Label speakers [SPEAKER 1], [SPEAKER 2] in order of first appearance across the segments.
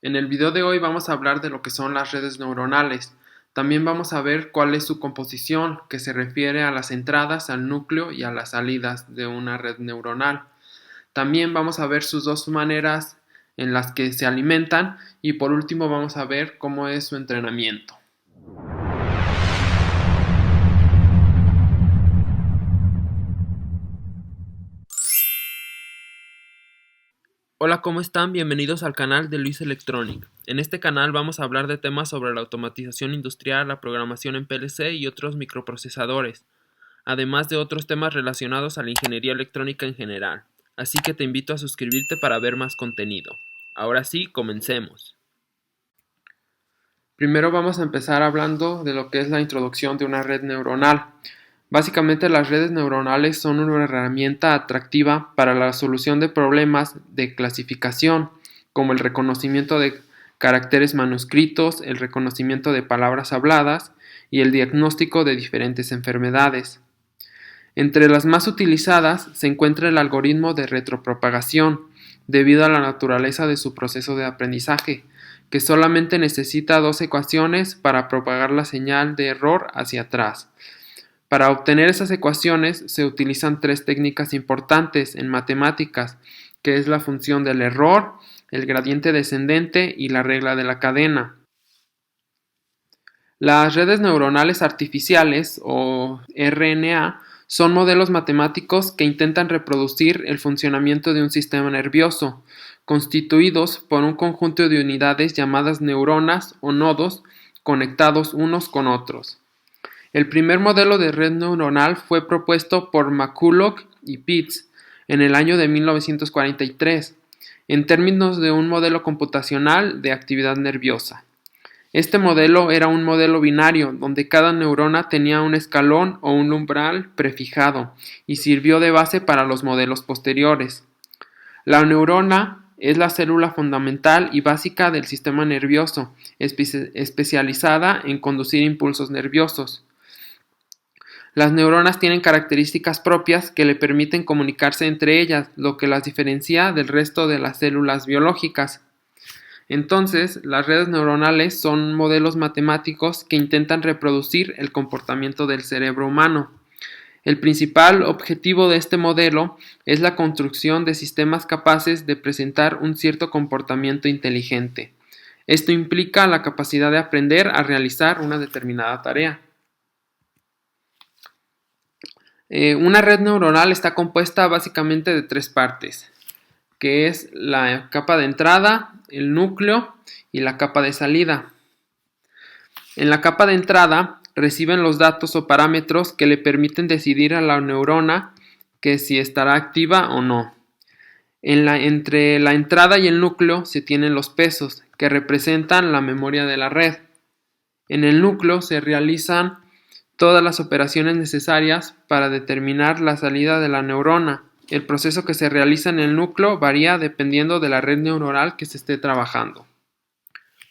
[SPEAKER 1] En el video de hoy vamos a hablar de lo que son las redes neuronales. También vamos a ver cuál es su composición, que se refiere a las entradas, al núcleo y a las salidas de una red neuronal. También vamos a ver sus dos maneras en las que se alimentan y por último vamos a ver cómo es su entrenamiento. Hola, ¿cómo están? Bienvenidos al canal de Luis Electronic. En este canal vamos a hablar de temas sobre la automatización industrial, la programación en PLC y otros microprocesadores, además de otros temas relacionados a la ingeniería electrónica en general. Así que te invito a suscribirte para ver más contenido. Ahora sí, comencemos. Primero vamos a empezar hablando de lo que es la introducción de una red neuronal. Básicamente las redes neuronales son una herramienta atractiva para la solución de problemas de clasificación, como el reconocimiento de caracteres manuscritos, el reconocimiento de palabras habladas y el diagnóstico de diferentes enfermedades. Entre las más utilizadas se encuentra el algoritmo de retropropagación, debido a la naturaleza de su proceso de aprendizaje, que solamente necesita dos ecuaciones para propagar la señal de error hacia atrás. Para obtener esas ecuaciones se utilizan tres técnicas importantes en matemáticas, que es la función del error, el gradiente descendente y la regla de la cadena. Las redes neuronales artificiales, o RNA, son modelos matemáticos que intentan reproducir el funcionamiento de un sistema nervioso, constituidos por un conjunto de unidades llamadas neuronas o nodos conectados unos con otros. El primer modelo de red neuronal fue propuesto por McCulloch y Pitts en el año de 1943, en términos de un modelo computacional de actividad nerviosa. Este modelo era un modelo binario, donde cada neurona tenía un escalón o un umbral prefijado, y sirvió de base para los modelos posteriores. La neurona es la célula fundamental y básica del sistema nervioso, especializada en conducir impulsos nerviosos. Las neuronas tienen características propias que le permiten comunicarse entre ellas, lo que las diferencia del resto de las células biológicas. Entonces, las redes neuronales son modelos matemáticos que intentan reproducir el comportamiento del cerebro humano. El principal objetivo de este modelo es la construcción de sistemas capaces de presentar un cierto comportamiento inteligente. Esto implica la capacidad de aprender a realizar una determinada tarea. Una red neuronal está compuesta básicamente de tres partes, que es la capa de entrada, el núcleo y la capa de salida. En la capa de entrada reciben los datos o parámetros que le permiten decidir a la neurona que si estará activa o no. Entre la entrada y el núcleo se tienen los pesos, que representan la memoria de la red. En el núcleo se realizan todas las operaciones necesarias para determinar la salida de la neurona. El proceso que se realiza en el núcleo varía dependiendo de la red neuronal que se esté trabajando.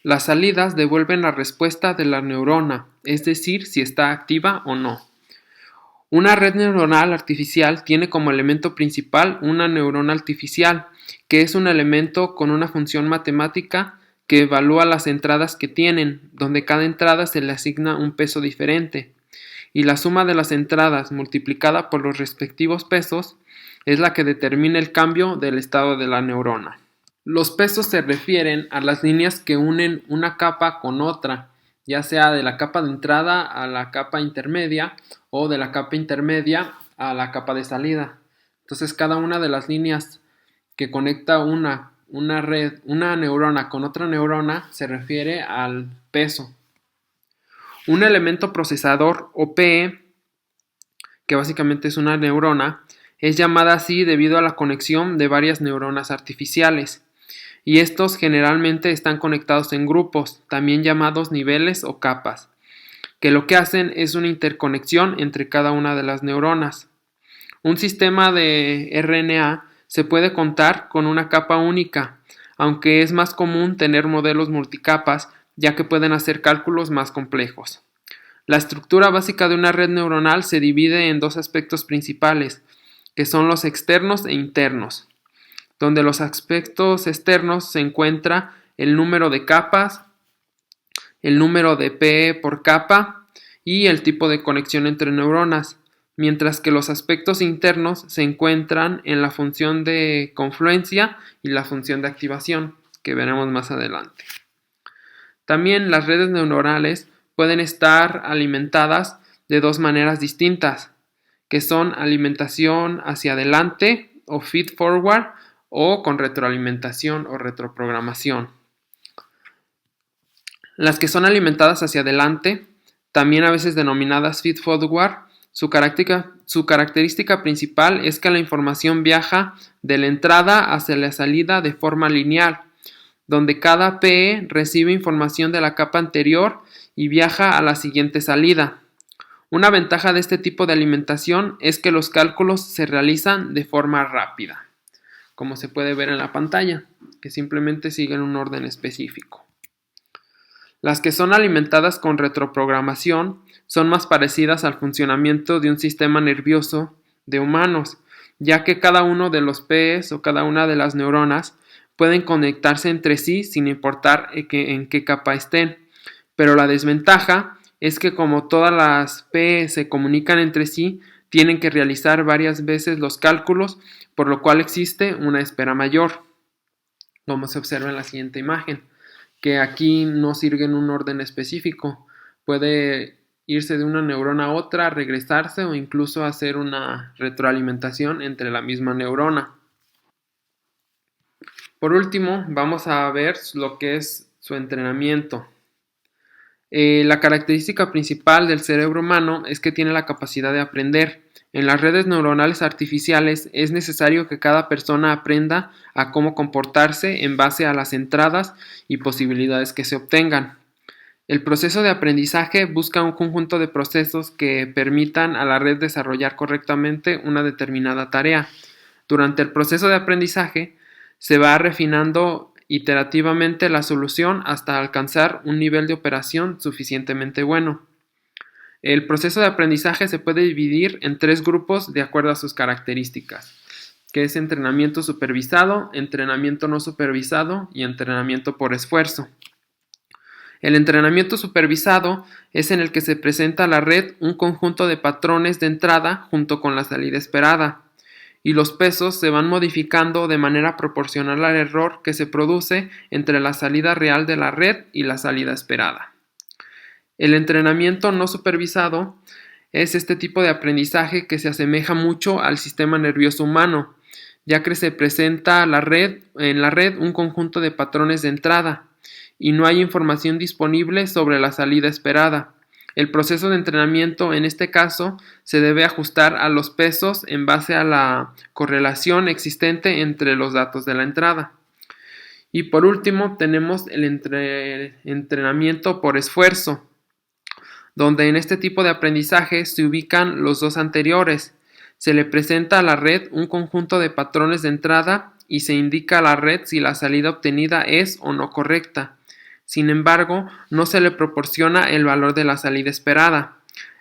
[SPEAKER 1] Las salidas devuelven la respuesta de la neurona, es decir, si está activa o no. Una red neuronal artificial tiene como elemento principal una neurona artificial, que es un elemento con una función matemática que evalúa las entradas que tienen, donde cada entrada se le asigna un peso diferente, y la suma de las entradas multiplicada por los respectivos pesos es la que determina el cambio del estado de la neurona. Los pesos se refieren a las líneas que unen una capa con otra, ya sea de la capa de entrada a la capa intermedia o de la capa intermedia a la capa de salida. Entonces cada una de las líneas que conecta una neurona con otra neurona se refiere al peso. Un elemento procesador o PE, que básicamente es una neurona, es llamada así debido a la conexión de varias neuronas artificiales, y estos generalmente están conectados en grupos, también llamados niveles o capas, que lo que hacen es una interconexión entre cada una de las neuronas. Un sistema de RNA se puede contar con una capa única, aunque es más común tener modelos multicapas, ya que pueden hacer cálculos más complejos. La estructura básica de una red neuronal se divide en dos aspectos principales, que son los externos e internos, donde los aspectos externos se encuentra el número de capas, el número de PE por capa y el tipo de conexión entre neuronas, mientras que los aspectos internos se encuentran en la función de confluencia y la función de activación, que veremos más adelante. También las redes neuronales pueden estar alimentadas de dos maneras distintas, que son alimentación hacia adelante o feed forward o con retroalimentación o retroprogramación. Las que son alimentadas hacia adelante, también a veces denominadas feed forward, su característica principal es que la información viaja de la entrada hacia la salida de forma lineal, donde cada PE recibe información de la capa anterior y viaja a la siguiente salida. Una ventaja de este tipo de alimentación es que los cálculos se realizan de forma rápida, como se puede ver en la pantalla, que simplemente siguen un orden específico. Las que son alimentadas con retroprogramación son más parecidas al funcionamiento de un sistema nervioso de humanos, ya que cada uno de los PEs o cada una de las neuronas pueden conectarse entre sí sin importar en qué capa estén, pero la desventaja es que como todas las PE se comunican entre sí, tienen que realizar varias veces los cálculos, por lo cual existe una espera mayor, como se observa en la siguiente imagen, que aquí no sigue en un orden específico, puede irse de una neurona a otra, regresarse o incluso hacer una retroalimentación entre la misma neurona. Por último, vamos a ver lo que es su entrenamiento. La característica principal del cerebro humano es que tiene la capacidad de aprender. En las redes neuronales artificiales es necesario que cada persona aprenda a cómo comportarse en base a las entradas y posibilidades que se obtengan. El proceso de aprendizaje busca un conjunto de procesos que permitan a la red desarrollar correctamente una determinada tarea. Durante el proceso de aprendizaje se va refinando iterativamente la solución hasta alcanzar un nivel de operación suficientemente bueno. El proceso de aprendizaje se puede dividir en tres grupos de acuerdo a sus características, que es entrenamiento supervisado, entrenamiento no supervisado y entrenamiento por esfuerzo. El entrenamiento supervisado es en el que se presenta a la red un conjunto de patrones de entrada junto con la salida esperada, y los pesos se van modificando de manera proporcional al error que se produce entre la salida real de la red y la salida esperada. El entrenamiento no supervisado es este tipo de aprendizaje que se asemeja mucho al sistema nervioso humano, ya que se presenta en la red un conjunto de patrones de entrada y no hay información disponible sobre la salida esperada. El proceso de entrenamiento en este caso se debe ajustar a los pesos en base a la correlación existente entre los datos de la entrada. Y por último tenemos el entrenamiento por esfuerzo, donde en este tipo de aprendizaje se ubican los dos anteriores. Se le presenta a la red un conjunto de patrones de entrada y se indica a la red si la salida obtenida es o no correcta. Sin embargo, no se le proporciona el valor de la salida esperada.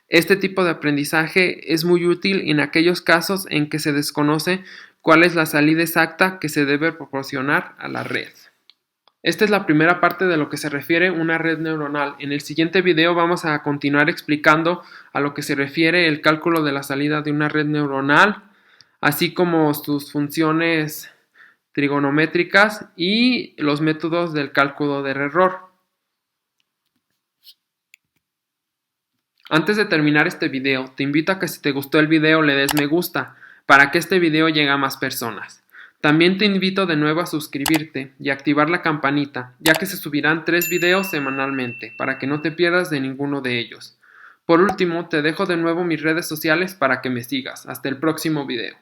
[SPEAKER 1] Este tipo de aprendizaje es muy útil en aquellos casos en que se desconoce cuál es la salida exacta que se debe proporcionar a la red. Esta es la primera parte de lo que se refiere a una red neuronal. En el siguiente video vamos a continuar explicando a lo que se refiere el cálculo de la salida de una red neuronal, así como sus funciones trigonométricas y los métodos del cálculo del error. Antes de terminar este video, te invito a que si te gustó el video le des me gusta para que este video llegue a más personas. También te invito de nuevo a suscribirte y activar la campanita, ya que se subirán 3 videos semanalmente para que no te pierdas de ninguno de ellos. Por último, te dejo de nuevo mis redes sociales para que me sigas. Hasta el próximo video.